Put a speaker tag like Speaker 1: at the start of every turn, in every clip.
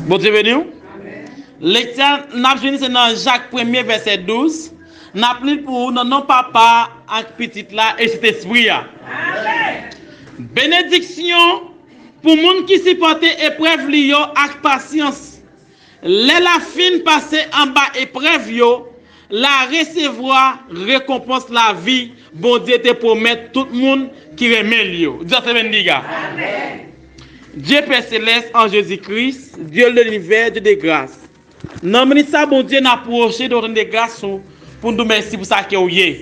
Speaker 1: Bon Dieu béni. Lecture, n'a fini c'est dans Jacques 1er verset 12. N'a pris pour non papa avec petite là et cet esprit là. Bénédiction pour monde qui supporte épreuve liyo avec patience. Les la fin passer en bas épreuve yo, la recevoir récompense la vie. Bon Dieu te promet tout le monde qui remet liyo. Dieu te bendiga. Amen. Dieu Père Céleste en Jésus-Christ, Dieu de l'univers, Dieu de grâce. Non, mais ça, bon Dieu, n'a approché de grâce pour nous merci pour ça que vous êtes.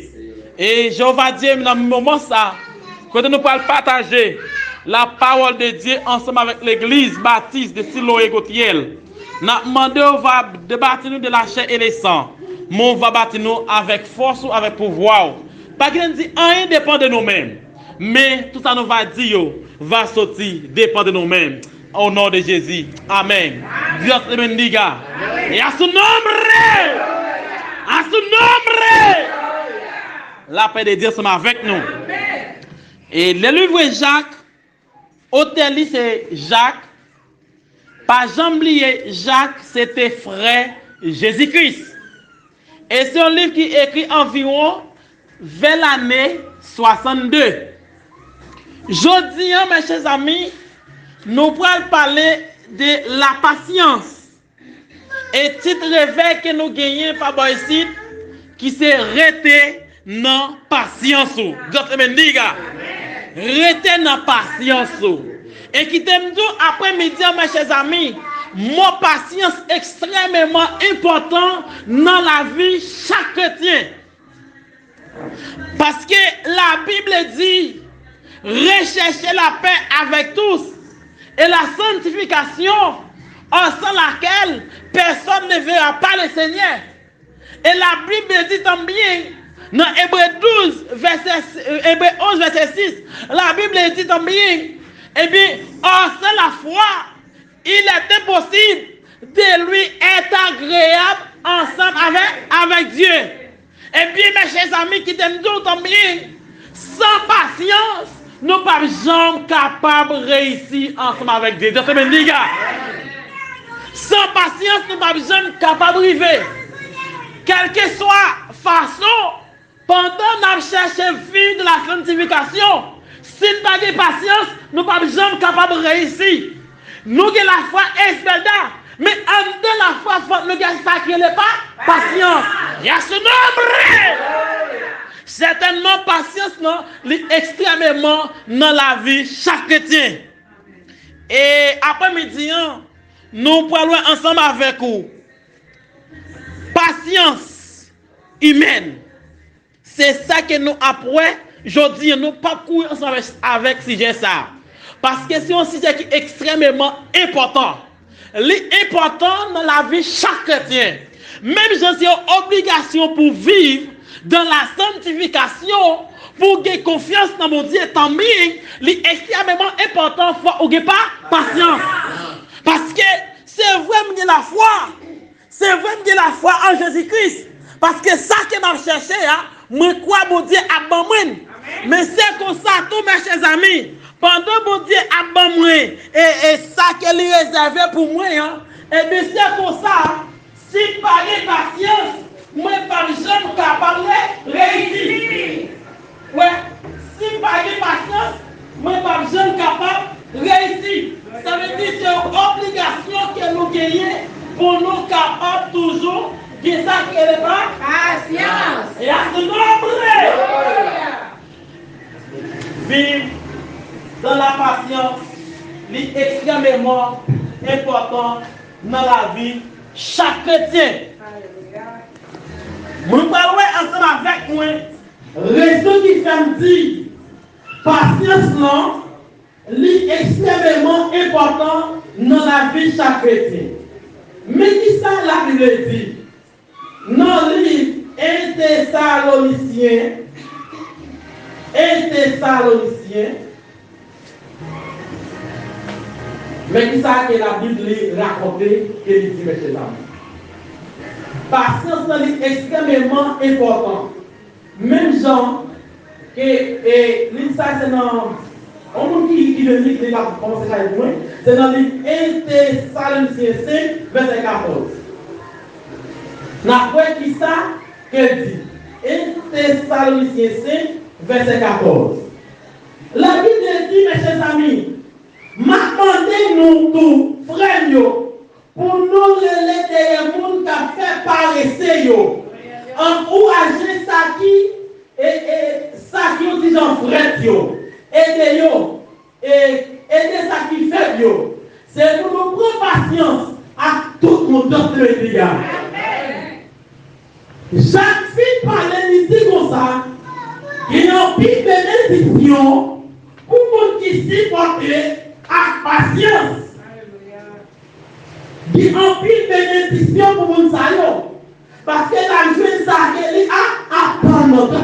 Speaker 1: Et je vais dire dans le moment ça, quand nous pouvons partager la parole de Dieu ensemble avec l'église baptiste de Silo et Gauthiel, nous demandons va débattre nous de la chair et le sang. Mais on va battre nous avec force ou avec pouvoir. Pas qu'il dit rien dépend de nous-mêmes. Mais tout ça nous va dire va sortir dépend de nous-mêmes. Au nom de Jésus. Amen. Dieu te bendiga. Et à son nombre, la paix de Dieu sont avec nous. Et le livre Jacques, hôtel c'est Jacques. Pas jamblier Jacques, c'était frère Jésus-Christ. Et c'est un livre qui est écrit environ vers l'année 62. Jodi, mes chers amis, nous pourrons parler de la patience. Et titre réveil que nous gagnons par ici, qui s'est rete dans patience. Dieu me diga. Rete dans patience. Et qui t'aime tout après-midi, mes chers amis, mon patience extrêmement important dans la vie de chaque chrétien. Parce que la Bible dit, recherchez la paix avec tous et la sanctification sans laquelle personne ne verra pas le Seigneur. Et la Bible dit también dans Hébreu 11 verset 6, la Bible dit también, eh bien, sans la foi, il était possible de lui être agréable ensemble avec Dieu. Et bien, mes chers amis qui t'aiment tout también, sans patience, nous ne sommes pas jamais capables de réussir ensemble avec Dieu. Dieu te bendiga. Sans patience, nous ne sommes pas jamais capables de arriver. Quelle que soit façon, pendant que nous cherchons la vie de la sanctification, si nous n'avons pas de patience, nous ne sommes pas jamais capables de réussir. Nous avons la foi espérance, mais en dedans la foi, nous avons ça qui n'est pas patience. Il y a ce nombre. Certainement, patience est extrêmement dans la vie chaque chrétien. Et après-midi, nous parlons ensemble avec vous. Patience humaine. C'est ça que nous apprenons. Je dis, nous pas courir ensemble avec ce sujet ça. Parce que c'est un sujet qui est extrêmement important. L'important dans la vie de chaque chrétien. Même si c'est une obligation pour vivre dans la sanctification, pour gagner confiance dans mon Dieu, tant mieux, c'est extrêmement important pour gagner pas patience. Parce que c'est vrai que la foi, c'est vrai que la foi en Jésus-Christ. Parce que ça que m'a cherché, moi crois mon Dieu à bon moi. Mais c'est comme ça, tous mes chers amis, pendant mon Dieu à bon moi, et ça qu'elle est réservé pour moi, et bien c'est comme ça, si par patience, moi pas jamais capable de réussir. Ouais, si par patience, moi pas jamais capable de réussir. Ça veut dire que c'est une obligation que nous gagnons pour nous capables toujours de ça qu'elle n'est pas patience. Et à ce nombre, vivre dans la patience est extrêmement important dans la vie de chaque chrétien. Nous parlons ensemble avec moi, raison qui fait me dire, patience non, est extrêmement important dans la vie de chaque chrétien. Mais qui ça la Bible dit? Dans le livre 1 Thessaloniciens, mais qui ça que la Bible raconte, qu'elle dit, mes chers amis? Patience est extrêmement important. Même gens que ça c'est dans On monde qui le lit, qui va commencer à être loin, c'est dans le livre 1 Thessaloniciens 5, verset 14. N'après qui ça, qu'elle dit 1 Thessaloniciens 5, verset 14. La Bible dit, mes chers amis, m'attendez-nous tous, frères, pour nous relayer des gens qui ont fait paraître, encourager ça qui ont dit en frère, aider ça qui fait, c'est pour nous prendre patience à tout le monde de l'Église. Chaque fille parle ici comme ça, il y a une pile de bénédiction pour nous qui s'y portent à patience. Il y a une pile de bénédiction pour nous saluer. Parce que la jeune s'accueille à apprendre notre monde.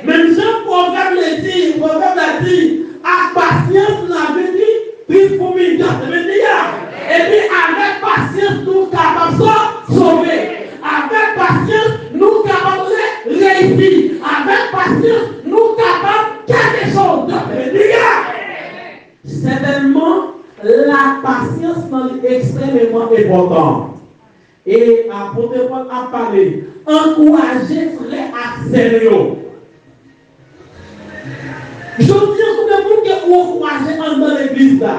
Speaker 1: Même Jean Proverbe le dit, Proverbe l'a dit, à patience la vie, puis pour nous notre monde. Et puis avec patience, nous capables de sauver. Avec patience, nous capables de réussir. Avec patience, nous capables de quelque chose. Certainement, la patience est extrêmement importante. Et l'apôtre Paul a parlé, encourager frère à sérieux. Je dis à tout le monde que vous encouragez dans l'église là.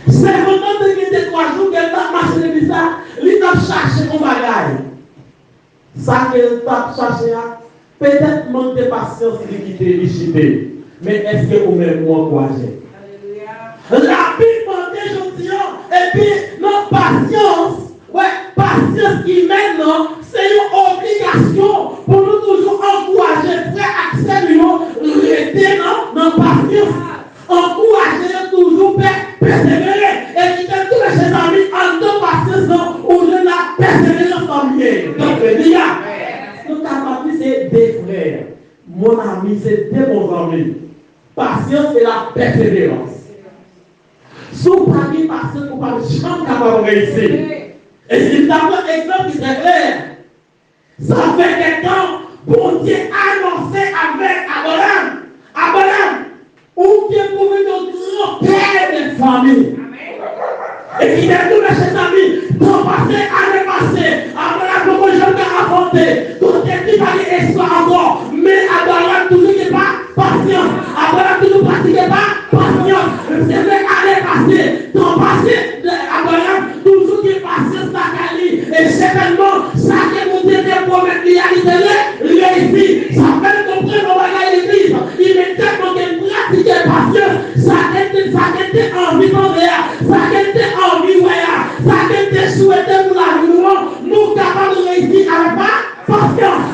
Speaker 1: C'est vraiment de 3 jours qu'elle a marché l'église là, elle a cherché un bagage. Ça qu'elle a cherché, peut-être manque de patience l'équité. Mais est-ce que vous-même vous encouragez? La Bible dit, je dis, et puis notre patience, patience humaine, c'est une obligation pour nous toujours encourager, frère Axel, rester dans la patience. Encourager toujours persévérer. Et qui fait tous les chers amis en deux patience, où je la persévérance en mieux. Donc, nous capables, c'est des frères. Mon ami, c'est des bons amis. Patience et la persévérance. Si vous parlez patience, vous ne pouvez jamais capable de réussir. Et si vous avez un exemple qui est très clair, ça fait quelque temps, bon Dieu annoncé avec Abraham. Abraham, où Dieu pouvait nous grand père de famille. Et qui est tous les chers amis, dans le passé, année passée, Abraham, comment je vais affronter, quand il va aller espoir encore, mais Abraham toujours n'est pas patient. Abraham toujours pratiquait pas patience. C'est vrai, année passée, dans le passé, Abraham toujours qui est patient, ça quali. Et certainement, ça que vous dites pour mettre réalité, réussi. Ça fait comprendre nos bagages l'église. Immédiatement qu'il pratique patience, ça qu'était envie de l'air, ça qu'était envie de l'air, ça qu'était souhaité pour la vie, nous capables de réussir avec patience.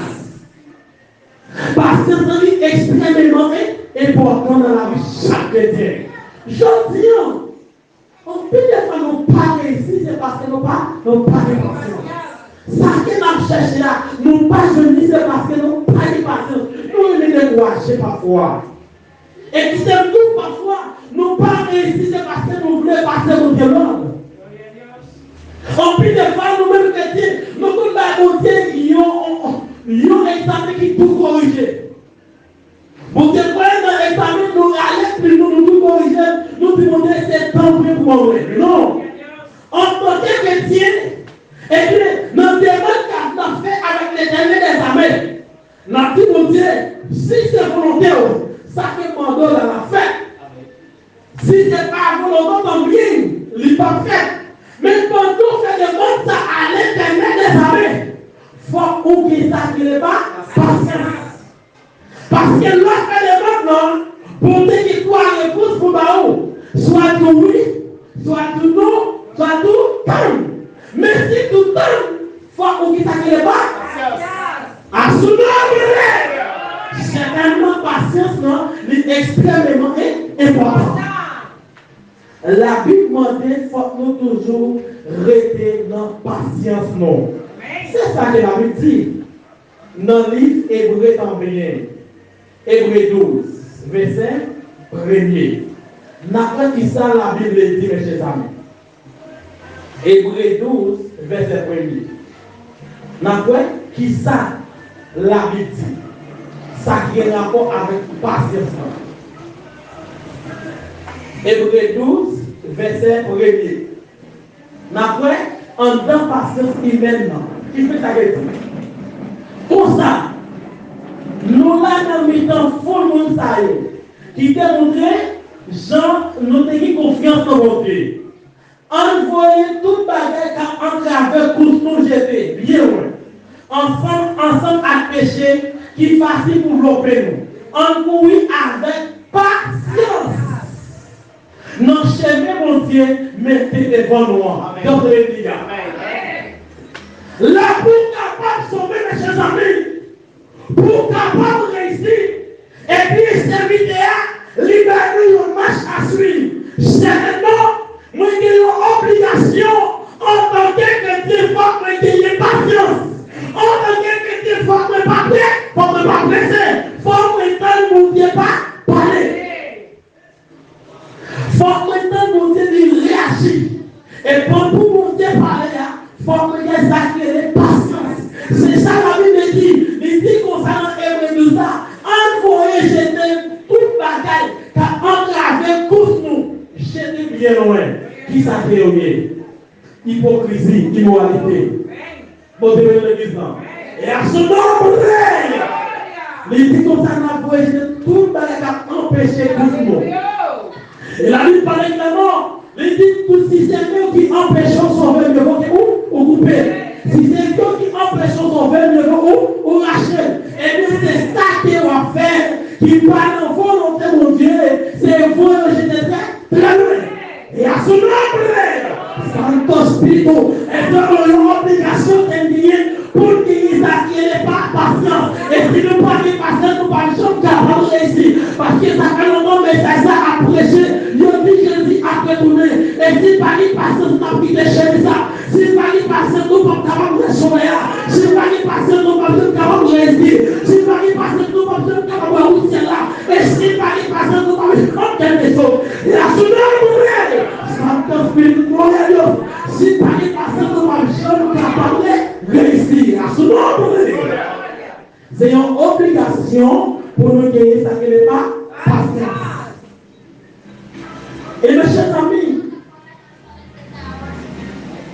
Speaker 1: Patience est extrêmement important dans la vie de chaque chrétien. Je dis, on peut des fois nous pas réussir, c'est parce que nous pas de patience. Ça que nous cherchons là, nous pas jeunis, c'est parce que nous pas de patience. Nous les décourager parfois. Et qui s'aiment nous parfois, nous pas réussir, c'est parce que nous voulons passer nos demandes. On peut des fois nous-mêmes chrétiens, nous pouvons pas dire ils ont examen qui tout corrigé. Vous devez dans l'examen, nous allons plus nous tout corriger, nous demandons c'est temps pour mourir. Non. En tant que chrétien, et puis, dans le débat qu'on a fait avec l'Éternel des armées, nous avons dit, mon Dieu, si c'est volontaire, ça fait mon dos dans la fête. Si ce n'est pas volontaire, tant bien, il n'est pas fait. Mais quand on fait demande ça à l'Éternel des armées, il faut oublier ça qui n'est pas patience. Parce que l'autre fait demande, pour dire qu'il faut la réponse pour Baou, soit tout oui, soit tout non, soit tout calme. Mais si tout temps, il faut oublier ça qui n'est pas patience. Certainement, patience, non, est extrêmement important. La Bible demande qu'il faut nous toujours rester dans la patience, non. C'est ça que la Bible dit. Dans le livre Hébreu tambien, Hébreu 12, verset 1er. N'après qui ça la Bible dit, mes chers amis. Hébreu 12, verset 1er. N'après qui ça la Bible dit. Ça qui est rapport avec patience.
Speaker 2: Hébreu 12, verset 1er. Après, en dedans patience humaine, qui fait ça dire? Pour ça, nous là dans le temps, fond monde ça qui démontre, Jean, nous avons confiance en mon Dieu. Envoyez tout bagage qui entrave pour nous jeter, bien loin. Ensemble à péché, qui est facile pour développer nous. On courir avec patience. Non, chemin, mon Dieu, mettez des bons noirs. Donc, les gars. Là, pour capable de sauver mes chers amis, pour capable de réussir, et puis cette vidéo, libérer une marche à suivre. Certainement, moi, j'ai une obligation en tant que chrétien, il faut que j'ai patience. En tant que chrétien, il faut que je ne pas presser. Il faut que mon Dieu pas parler. Il faut que mon Dieu réagisse. Et pour mon Dieu parler, il faut que j'ai sacré patience. C'est ça la Bible dit. Il dit concernant Hébreu 12, envoyez jeter toute bagaille car entravé tous nous. Jetez bien loin. Qui s'appelle hypocrisie, immoralité. Bon, Dieu de l'église. Et à ce moment, il dit comme ça, envoyé jeter toute bagaille car empêché tous nous. Et la Bible parle également. Il dit tout système qui empêche de sauver le monde ou couper. Si c'est Dieu qui empêche de sauver le monde ou racher. Et bien c'est ça qu'il va faire. Qui parle en volonté mon Dieu. C'est vous que j'étais très loin. Et à ce moment, Santo Spiritu, est dans l'obligation d'envier pour qu'il n'ait pas patience. Et si nous pas de patience, nous pas de capable de réussir. Parce que ça fait longtemps, mais c'est ça à prêcher. Jésus a retourné. Et si pas de patience, nous avons quitté chez ça. Si pas de patience, nous sommes capables de sauver. Si pas de patience, nous sommes capables de réussir. Si pas de patience, nous sommes capables de routier là. Et si pas de patience, nous sommes capables de quelque chose. Et à ce moment, Santo Espíritu, gloria a Dios. Si pas de patience, nous sommes capables de réussir. À ce moment, c'est une obligation pour nous gagner ça qui n'est pas patience. Et mes chers amis,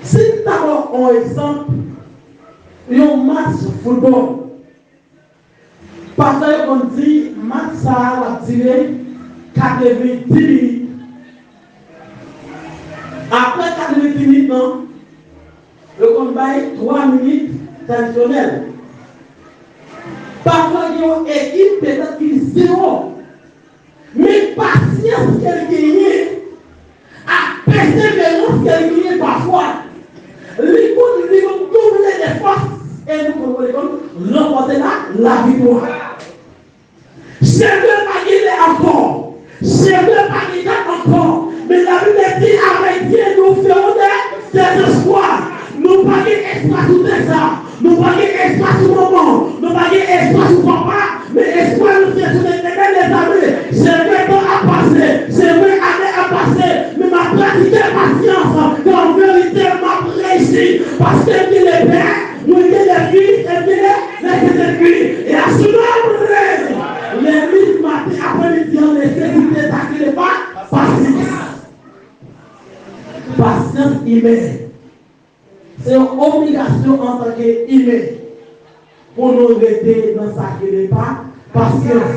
Speaker 2: si nous avons un exemple, un match football, parce qu'on dit match ça va tirer 90 minutes. Après 90 minutes, non, le combat est 3 minutes traditionnelles. Parfois, il y a une équipe peut-être qui est 0. Mais patience qu'elle gagne, à persévérance qu'elle gagne parfois, les vont doubler les forces et nous pouvons remporter la victoire. Je ne veux pas gagner encore, je ne veux pas gagner encore, mais la Bible dit avec Dieu nous ferons des espoirs. Nous pas gagner espoir tout ça, nous pas gagner espoir tout moment, nous pas gagner espoir tout papa, mais espoir nous fait tout les années. C'est vrai temps à passer, c'est vrai année à passer, mais ma pratique patience, en vérité m'a réussi, parce que Dieu est père, nous sommes les filles, et Dieu est les filles. Et à ce moment, les 8 matins après-midi, on essaie de s'attaquer pas patience. Patience humaine. C'est une obligation en tant qu'humain pour nous rester dans ça qui n'est pas patience.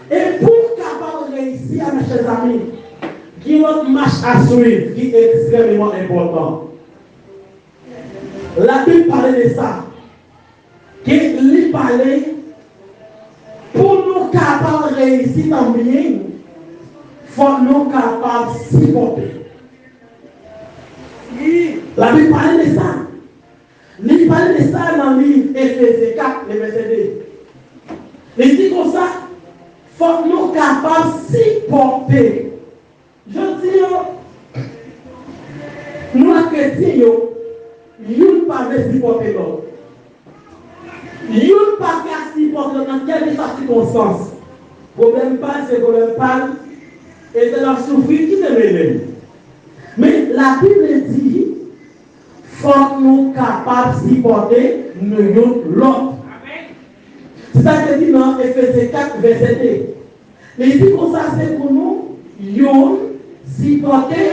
Speaker 2: Et pour capable de réussir, mes chers amis, qui est notre marche à suivre, qui est extrêmement important. La Bible parlait de ça. Qui lui parlait pour nous capables de réussir dans le bien, il faut nous capables de supporter. La Bible parlait de ça. Il parlait de ça dans le livre Éphésiens 4, le verset 2. Il dit comme ça, il faut que nous capables de supporter. Je dis, nous les chrétiens, nous ne pouvons pas supporter l'autre. Nous ne pouvons pas supporter l'autre dans quelle circonstance. Problème pas, c'est problème pas. Et c'est la souffrir qui se mêle. Mais la Bible dit, il faut que nous soyons capables de supporter l'autre. C'est ça que dit dans Éphésiens 4, verset 2. Il dit comme ça, c'est pour nous, yon supporter,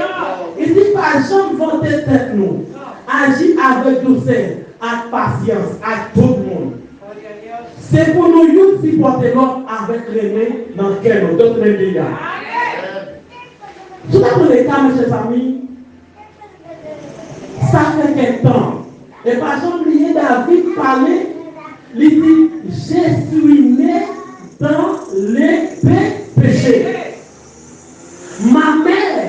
Speaker 2: il dit pas jamais vanter tête nous. Agir avec douceur, avec patience, avec tout le monde. C'est pour nous yon supporter l'autre avec les mains dans le cœur, d'autres les gars. Tout dans les cas, mes chers amis, ça fait quel temps? Et par exemple, David parlait, il dit, je suis né dans les péchés. Ma mère,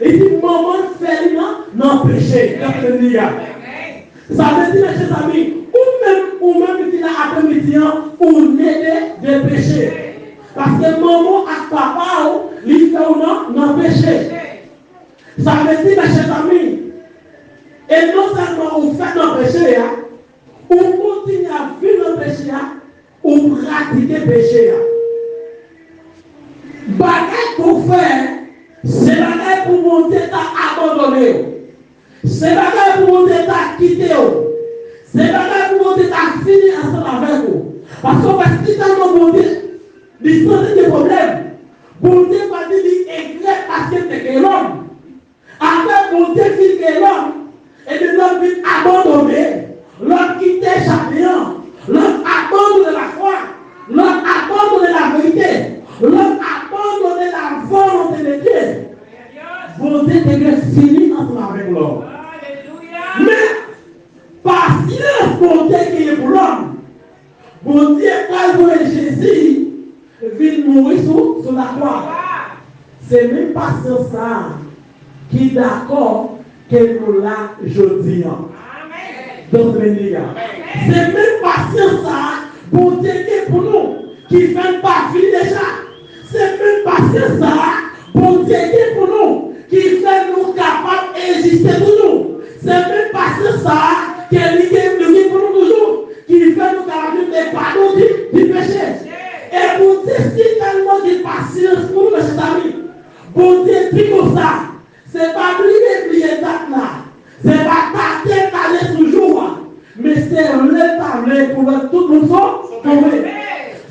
Speaker 2: il dit, maman fait non péché. Ça veut dire, mes chers amis, ou même qui a après-midi, ou né de péché. Parce que maman et papa, ils font non péché. Ça veut dire, mes chers amis, et non seulement vous faites non péché, ou continuez à vivre le péché, ou pratiquer le péché. Bagaille pour faire, c'est bagaille pour monter à abandonner. C'est bagaille pour monter à quitter. C'est bagaille pour monter à finir ensemble avec vous. Parce que si tu monté, il y a des problèmes. Monter va dire qu'il est clair parce que c'est l'homme. Après monter, c'est l'homme. Et de l'homme vient abandonner. L'homme quitte chacun. L'homme abandonne la foi. L'homme abandonne la vérité. L'homme abandonne la volonté de Dieu. Volonté de Dieu finit ensemble avec l'homme. Mais, patience, volonté qui est pour l'homme. Bon Dieu, quand Jésus vient mourir sur la croix, c'est même patience qui est d'accord que nous l'a jeudi. Donc, c'est même patience pour Dieu pour nous qui fait pas finir déjà. C'est même patience pour Dieu pour nous qui fait nous capables d'exister pour nous. C'est même patience qui est pour nous toujours qui fait nous capables de pardon du péché. Et pour Dieu, c'est tellement de patience pour nous, mes amis. Pour Dieu, dit comme ça. C'est pas lui qui est là. C'est pas ta tête aller toujours. Mais c'est le tableau pour tout le monde tomber.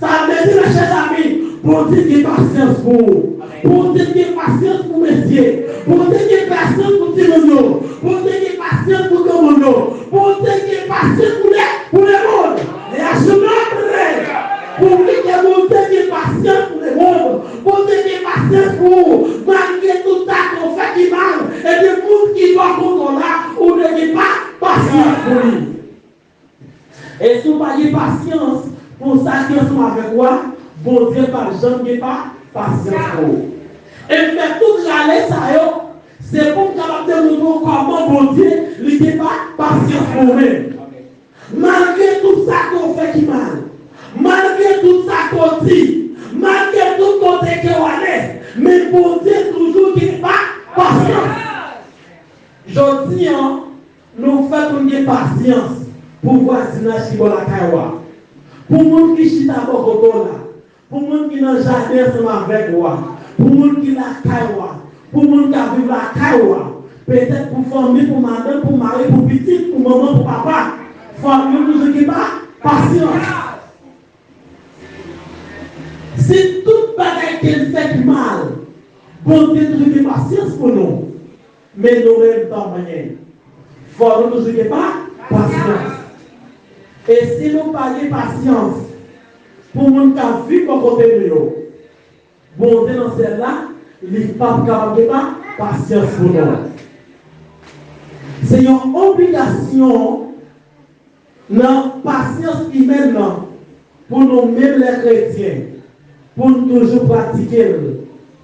Speaker 2: Ça veut dire, mes chers amis, pour dire qu'il y a patience pour vous. Pour dire qu'il y a patience pour messieurs. Pour dire qu'il y a patience pour Timono. Pour dire qu'il y a patience pour Gomono. Pour dire qu'il y a patience pour les mondes. Et à ce moment-là, pour lui qui a monté qu'il y a patience pour les mondes. Pour dire qu'il y a patience pour vous. Malgré tout ça qu'on fait qui mal. Et des mondes qui doivent contre là, on ne dit pas patience pour lui. Et si vous n'avez pas patience pour ça qui est avec moi, bon Dieu, par exemple, n'est pas patience pour vous. Et faire toute la lettre, c'est pour capable de nous comment bon Dieu n'est pas patience pour nous-mêmes. Malgré tout ça qu'on fait qui mal, malgré tout ça qu'on dit, malgré tout côté qu'on est, mais bon Dieu toujours qui n'est pas patience. Je dis, nous faisons une patience. Pour voir si nous avons la caïwa. Pour les gens qui chita à Bogoto, pour les gens qui n'ont jamais ensemble avec moi, pour les gens qui ont la caïwa, pour les gens qui vivent la caïwa, peut-être pour famille, pour madame, pour mari, pour petit, pour maman, pour papa, famille, nous ne pas patience. Si toute bagaille qu'elle fait mal, bon Dieu nous avons patience pour nous, mais nous n'avons pas moyen. Il faut que nous n'ayons pas patience. Et si nous parlons patience, pour nous qui vivent à côté de nous, bon Dieu dans celle-là, il n'est pas capable de pas patience pour nous. C'est une obligation, la patience humaine pour nous même les chrétiens, pour nous toujours pratiquer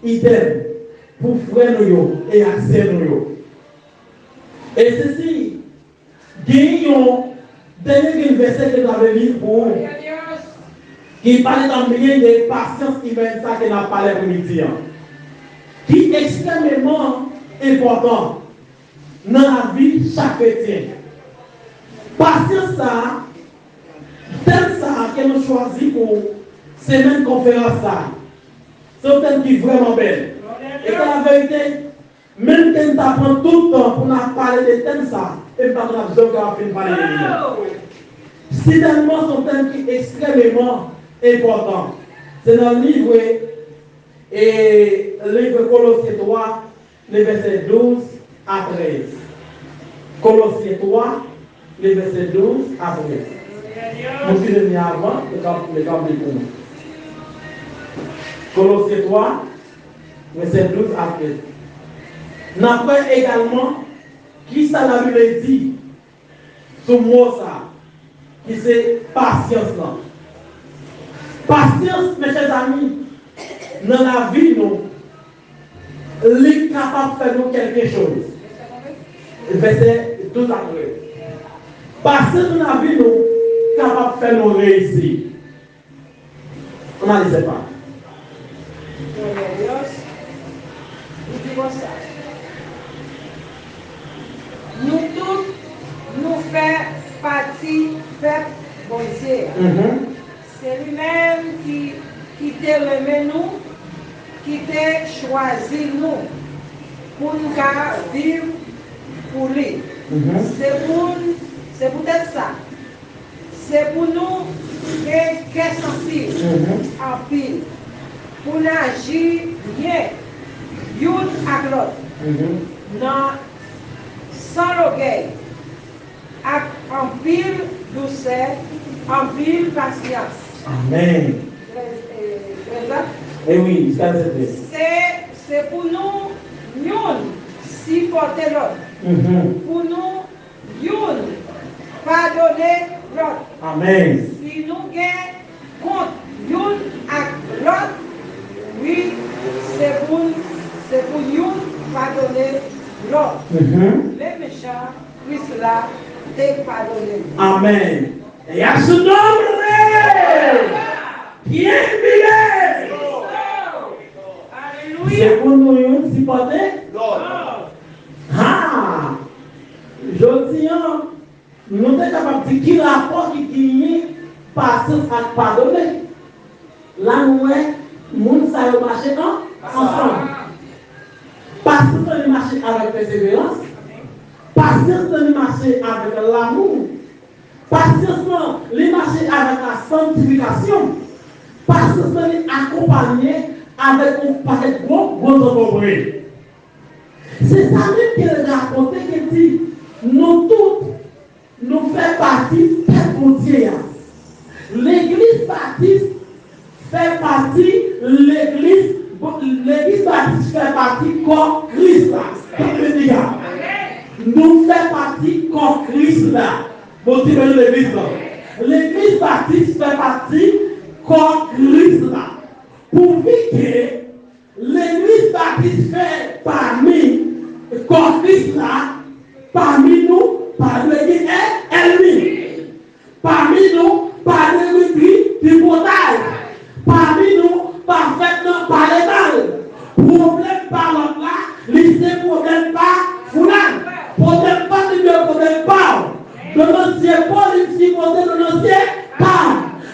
Speaker 2: idem pour frères nous et accès nous. Et ceci, gagnons. Dernier verset que j'avais lu pour qui parlait dans le milieu de patience humaine, ça que n'a parlé pour midi, qui est extrêmement important dans la vie de chaque chrétien. Patience, ça, thème ça que nous choisissons pour cette même conférence là, c'est un thème qui est vraiment belle. Et dans la vérité, même quand tu apprends tout le temps pour nous parler de thème ça, et pas la besoin qu'on a fait parler de lui. C'est tellement son thème qui est extrêmement important. C'est dans le livre Et livre Colossiens 3, les versets 12 à 13. Colossiens 3, les versets 12 à 13. Je suis venu avant, le camp de pour nous. Colossiens 3, verset 12 à 13. N'après également, qui ça la Bible dit, ce mot ça, qui c'est patience là. Patience, mes chers amis, dans la vie, nous, est capable de faire nous quelque chose. Verset 12 à 13. Patience dans la vie, nous, capable de faire nous réussir. On a dit c'est pas.
Speaker 3: Nous tous, nous faisons partie peuple bon Dieu. C'est lui-même qui t'a remis nous, qui t'a choisi nous pour nous vivre pour lui. C'est peut-être ça. C'est pour nous qui est sensible en pile. Pour nous agir bien, l'une avec l'autre. Sans l'orgueil, en pile douceur, en pile patience.
Speaker 2: Amen. Eh oui, ça
Speaker 3: c'est pour nous supporter l'autre. Pour nous pardonner l'autre.
Speaker 2: Amen.
Speaker 3: Si nous gagnons contre l'une avec l'autre, oui, c'est pour nous pardonner l'autre. Les méchants, Christ là, t'es pardonné.
Speaker 2: Amen. Et à ce nombre, bien fidèle. C'est pour nous supporter l'autre. Ah, je dis, nous sommes capables de dire qu'il rapport qui patience à pardonner. Là, nous, nous savons marcher ensemble. Patience dans le marché avec persévérance. Patience dans le marché avec l'amour. Patience dans le marché avec la sanctification. Patience dans l'accompagner avec un paquet de gros entreprises. C'est ça même qu'elle racontait, qu'elle dit, nous tous, nous faisons partie de Dieu. L'église baptiste fait partie, l'église baptiste fait partie corps Christ là. Nous faisons partie corps Christ là. Bon, tu veux l'église là. L'église baptiste fait partie corps Christ là. Pour que l'église baptiste fait parmi corps Christ là, parmi nous, par l'église elle-même. Parmi nous, par l'église du portail. Parmi nous, parfaitement par les balles. Problème par l'autre là, lycée problème pas foulard. Problème pas de problème pas. De l'ancien Paul, il s'y posait de l'ancien pas.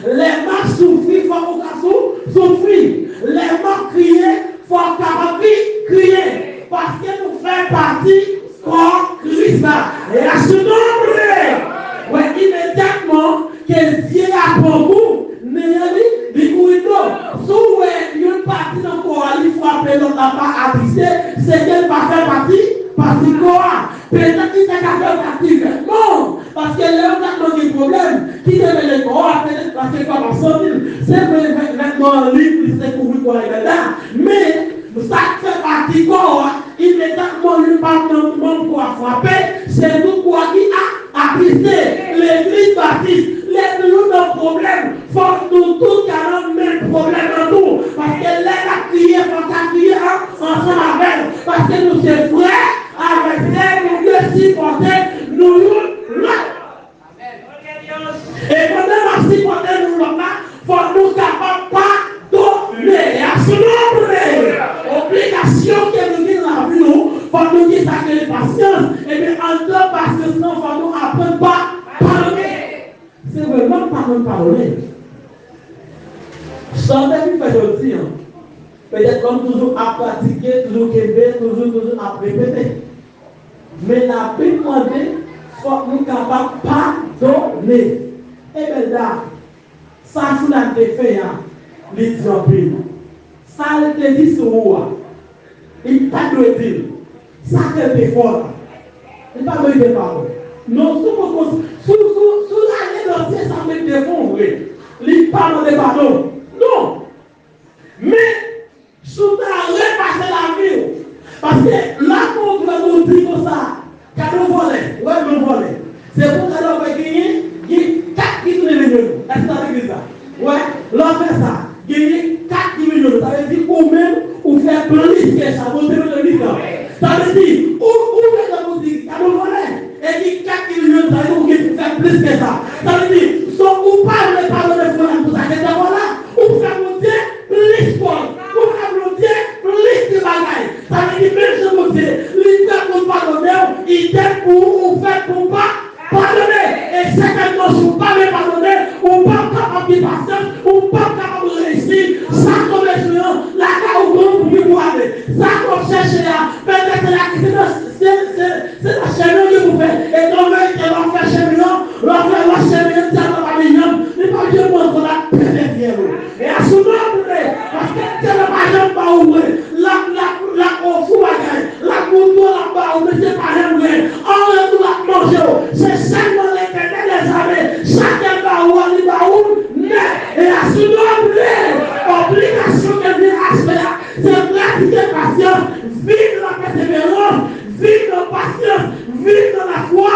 Speaker 2: Les marches souffrent, il faut qu'on souffrir. Les morts crier, il faut qu'on crier. Parce que nous faisons partie comme Christ. Et à ce nombre, ouais, immédiatement, que Dieu a pour vous, n'ayez sous une partie dans le corps, il faut appeler l'autre là-bas à visser, c'est qu'elle va faire partie corps. Peut-être qu'il s'est fait partie non, parce que là, on a des problèmes. Qui devait le corps, peut-être parce que comme en 100 000, c'est vraiment libre, c'est couvert pour les là. Mais, ça fait partie corps, immédiatement, lui parle de monde pour frapper, c'est nous quoi qui a visé l'église baptiste. Laisse-nous nos problèmes, faut nous tous garder le même problème en nous. Parce que là, la crié, faut qu'à crier ensemble avec. Parce que nous sommes frères, avec elle, nous devons supporter nous là. Et pendant la supporter nous là, faut nous capables pas donner. À ce nombre, obligation que nous disons la vie, nous, faut nous dire ça que les patience. Et bien, en deux patience, il faut nous apprendre pas parler. C'est vraiment pas même parler. Sortez du fait aussi. Peut-être comme toujours à pratiquer, toujours québer, toujours à répéter. Mais la Bible demande, faut que nous soyons capables de pardonner. Et bien là, ça sous la défait, les Bible. ça te dit sur moi. Il t'a dit, ça te défend. Il t'a dit pardon. Non, sous l'année entière, ça me défend, vrai. Il parle de pardon. Non. Mais, sous ta repasser la vie. Parce que là, on doit nous dire comme ça. Cadeau volé. Ouais, nous volé. C'est pour que l'on va gagner 4 millions. Est-ce que ça veut dire ça? Ouais, l'on fait ça. Gagner 4 millions. Ça veut dire ou même, ou faire plus que ça. Vous devez le dire. Ça veut dire, où est-ce que vous dites? Cadeau volé. Et dit 4 millions, ça veut dire qu'il fait plus que ça. Ça veut dire, ou pas le pardon de Dieu pour ça. Que ça va là, ou faire monter plus fort. Ou faire monter plus de bagaille. Ça veut dire, même si vous dites, l'idée pour pardonner, idée pour faire pour pas pardonner. Et certainement, si vous ne pouvez pas pardonner, ou pas capable de patience, ou pas capable de réussir, ça comme étudiant, la cas où vous pouvez vous aller. Ça comme chercher là, peut-être c'est la chemin que vous faites. Et quand vous faites chemin, l'on fait la chemin, ça va pas bien. Mais pas Dieu pour qu'on a pénétré. Et à ce moment-là, parce que c'est la majeur pas ouvrir, la confou la couteau là-bas, on ne sait pas rien. On nous la manger. C'est seulement l'éternel des armées. Chacun va où, il va où, mais, et à ce moment-là, obligation que vient à cela, c'est pratiquer patience, vivre la persévérance, vivre la patience, vivre dans la foi,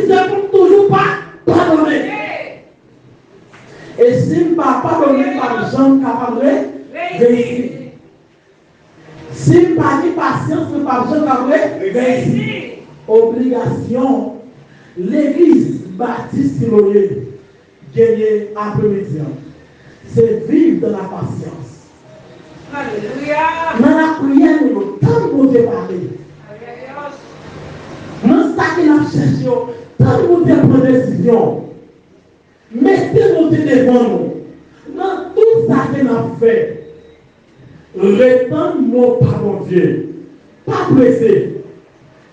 Speaker 2: c'est pour toujours pas pardonner. Et si je ne pas pardonner par gens capables de réussir. Si je ne pas patience par gens capables de réussir. Obligation, l'église baptiste Siloé, gagner après-midi, c'est vivre dans la patience.
Speaker 3: Alléluia.
Speaker 2: Dans la prière, nous tant pour te parler. Dans ce qu'il a cherché, tant pour te prendre décision. Mettez-vous devant nous. Dans tout ça qu'il a fait, répandre-nous par mon Dieu. Pas pressé.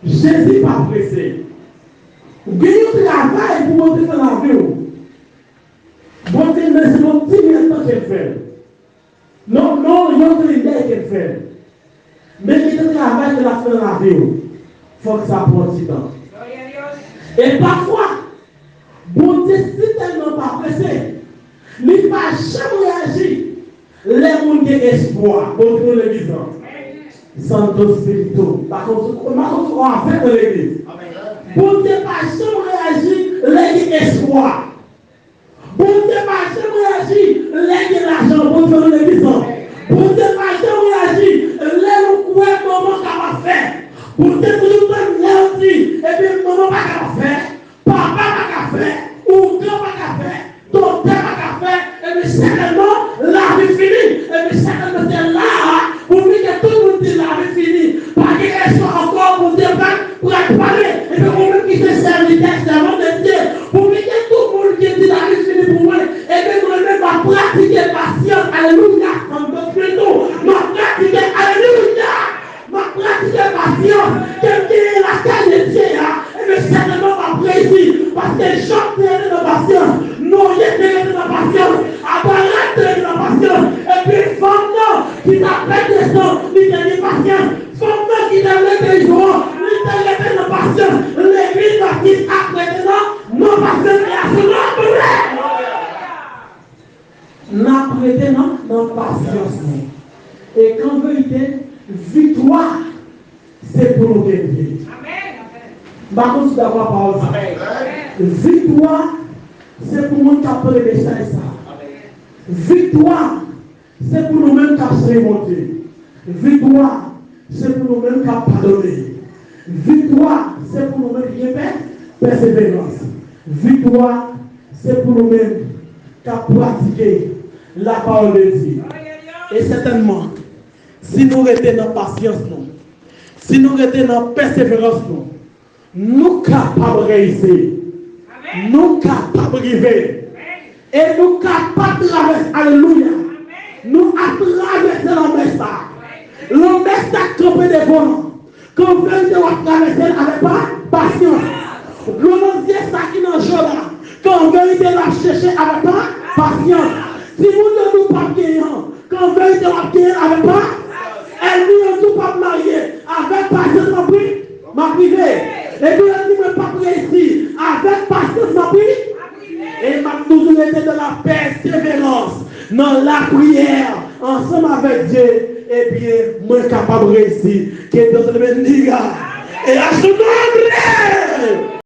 Speaker 2: Jésus pas pressé. Vous gagnez un travail pour monter dans la vie. Bon Dieu, mais c'est notre petit temps qu'elle fait. Non, il y a une idée qu'elle fait. Mais il y a un travail qu'elle a fait dans la vie. Il faut que ça prenne du temps. Et parfois, bon Dieu, si tellement pas pressé, il ne va jamais réagir. Les gens ont espoir. Bon Dieu, l'église. Santo Spirito. Par contre, on va faire de l'église. Bon Dieu, pas jamais réagir. Les espoir. Bon Dieu, pas jamais réagir. Les l'argent. Bon Dieu, l'église. Bon Dieu, pas jamais réagir. Les coups, maman, qu'à faire. Bon Dieu, toujours le dit. Et puis, maman, pas qu'à faire. Papa, pas qu'à faire. Ou grand, pas qu'à faire. Ton père, pas qu'à faire. Et puis, certainement, la vie finie. Et puis, certainement, c'est là. Pour lui que tout le monde dit la vie finie. Pas qu'elle soit encore pour dire pour être parlé. Et puis, pour lui qui se serviteur, servant de Dieu. Pour lui que tout le monde qui dit la vie finie pour moi. Et puis, pour lui-même, va pratiquer patience. Alléluia. En d'autres plutôt. Va pratiquer, alléluia. Va pratiquer patience. Quelqu'un est la calle de Dieu. Et puis, certainement, va réussir. Parce que chante dans la patience. Non, il est dans la patience. Apparaître dans la patience. Et puis, femme, qui t'appelle des gens, il t'a dit patience. Femme qui t'a levé des jours, il t'a levé de patience. L'église baptiste après dedans, non patience et à ce nom. N'a prêté non patience. Et qu'en vérité, victoire, c'est pour nous gagner. Amen. Par contre, d'avoir parole. Victoire, c'est pour nous qui appelons les messages. Victoire, c'est pour nous-mêmes qui avons remonté. Victoire, c'est pour nous-mêmes qui avons pardonné. Victoire, c'est pour nous-mêmes qui avons persévérance. Victoire, c'est pour nous-mêmes qui avons pratiqué la parole de Dieu. Et certainement, si nous restons dans la patience, si nous restons dans la persévérance, nous capables de réussir. Nous capables de vivre. Et nous capables de traverser. Alléluia. Nous traversons la mer. La mer s'est campée devant nous. Quand vous venez de traverser avec patience. Le Dieu ça qui dans le jour là. Quand vous venez de la chercher avec patience. Si vous ne nous pas gagnant, quand vous venez de la gagner avec Et puis, elle dit, moi, pas ici. Avec patience, ma prière. Et m'a toujours été dans la persévérance, dans la prière, ensemble avec Dieu. Et bien, moi, capable de réussir. Que Dieu te bénisse. Et à son nom,